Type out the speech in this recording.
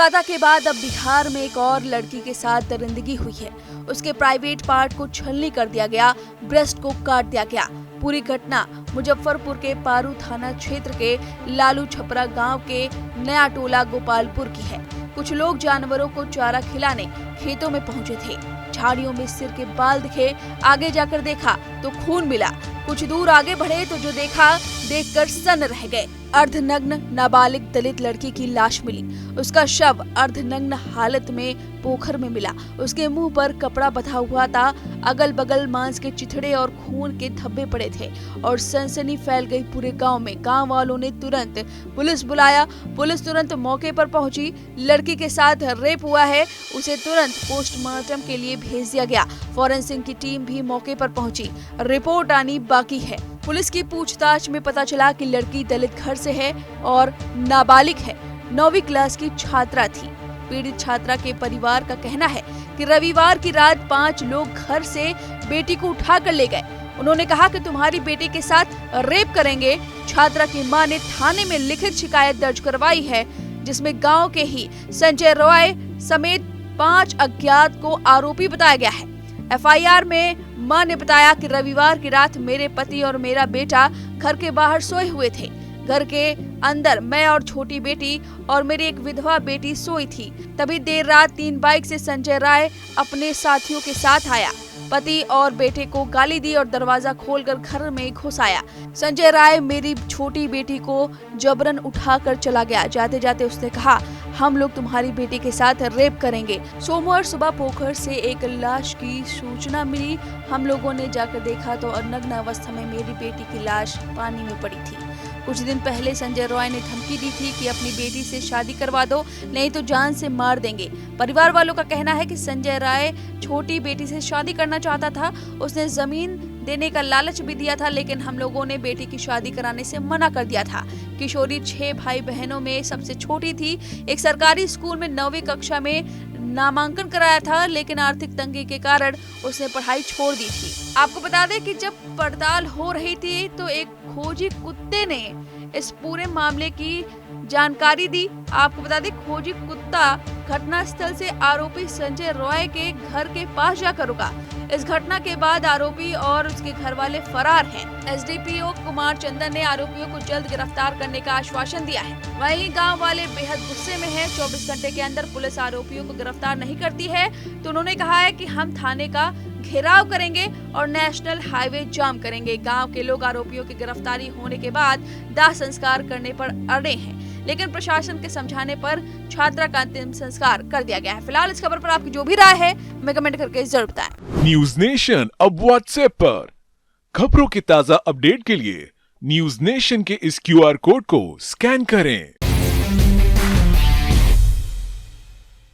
कोलकाता के बाद अब बिहार में एक और लड़की के साथ दरिंदगी हुई है। उसके प्राइवेट पार्ट को छलनी कर दिया गया, ब्रेस्ट को काट दिया गया। पूरी घटना मुजफ्फरपुर के पारू थाना क्षेत्र के लालू छपरा गांव के नया टोला गोपालपुर की है। कुछ लोग जानवरों को चारा खिलाने खेतों में पहुंचे थे। झाड़ियों में सिर के बाल दिखे। आगे जाकर देखा तो खून मिला। कुछ दूर आगे बढ़े तो जो देखा देखकर सन्न रह गए। अर्धनग्न नाबालिग दलित लड़की की लाश मिली। उसका शव अर्धनग्न हालत में पोखर में मिला। उसके मुंह पर कपड़ा बंधा हुआ था। अगल बगल मांस के चिथड़े और खून के धब्बे पड़े थे और सनसनी फैल गई पूरे गांव में। गांव वालों ने तुरंत पुलिस बुलाया। पुलिस तुरंत मौके पर पहुंची। लड़की के साथ रेप हुआ है, उसे तुरंत पोस्टमार्टम के लिए भेज दिया गया। फॉरेंसिक की टीम भी मौके पर पहुंची। रिपोर्ट आनी बाकी है। पुलिस की पूछताछ में पता चला कि लड़की दलित घर से है और नाबालिग है। 9वीं क्लास की छात्रा थी। पीड़ित छात्रा के परिवार का कहना है कि रविवार की रात 5 लोग घर से बेटी को उठा कर ले गए। उन्होंने कहा कि तुम्हारी बेटी के साथ रेप करेंगे। छात्रा की मां ने थाने में लिखित शिकायत दर्ज करवाई है, जिसमें गांव के ही संजय रॉय समेत 5 अज्ञात को आरोपी बताया गया है। एफआईआर में मां ने बताया कि रविवार की रात मेरे पति और मेरा बेटा घर के बाहर सोए हुए थे। घर के अंदर मैं और छोटी बेटी और मेरी एक विधवा बेटी सोई थी। तभी देर रात 3 बाइक से संजय राय अपने साथियों के साथ आया। पति और बेटे को गाली दी और दरवाजा खोलकर घर में घुस आया। संजय राय मेरी छोटी बेटी को जबरन उठाकर चला गया। जाते जाते उसने कहा, हम लोग तुम्हारी बेटी के साथ रेप करेंगे। सोमवार सुबह पोखर से एक लाश की सूचना मिली। हम लोगों ने जाकर देखा तो नग्न अवस्था में मेरी बेटी की लाश पानी में पड़ी थी। कुछ दिन पहले संजय रॉय ने धमकी दी थी कि अपनी बेटी से शादी करवा दो, नहीं तो जान से मार देंगे। परिवार वालों का कहना है कि संजय राय छोटी बेटी से शादी करना चाहता था। उसने जमीन देने का लालच भी दिया था, लेकिन हम लोगों ने बेटी की शादी कराने से मना कर दिया था। किशोरी 6 भाई बहनों में सबसे छोटी थी। एक सरकारी स्कूल में 9वीं कक्षा में नामांकन कराया था, लेकिन आर्थिक तंगी के कारण उसने पढ़ाई छोड़ दी थी। आपको बता दें कि जब पड़ताल हो रही थी तो एक खोजी कुत्ते ने इस पूरे मामले की जानकारी दी। आपको बता दें, खोजी कुत्ता घटनास्थल से आरोपी संजय रॉय के घर के पास जाकर रुका। इस घटना के बाद आरोपी और उसके घर वाले फरार हैं। एसडीपीओ कुमार चंदन ने आरोपियों को जल्द गिरफ्तार करने का आश्वासन दिया है। वहीं गांव वाले बेहद गुस्से में हैं। 24 घंटे के अंदर पुलिस आरोपियों को गिरफ्तार नहीं करती है तो उन्होंने कहा है कि हम थाने का घेराव करेंगे और नेशनल हाईवे जाम करेंगे। गांव के लोग आरोपियों की गिरफ्तारी होने के बाद दाह संस्कार करने पर अड़े हैं, लेकिन प्रशासन के समझाने पर छात्रा का अंतिम संस्कार कर दिया गया है। फिलहाल इस खबर पर आपकी जो भी राय है हमें कमेंट करके जरूर बताएं। न्यूज नेशन अब व्हाट्सएप पर खबरों की ताजा अपडेट के लिए न्यूज नेशन के इस QR कोड को स्कैन करें।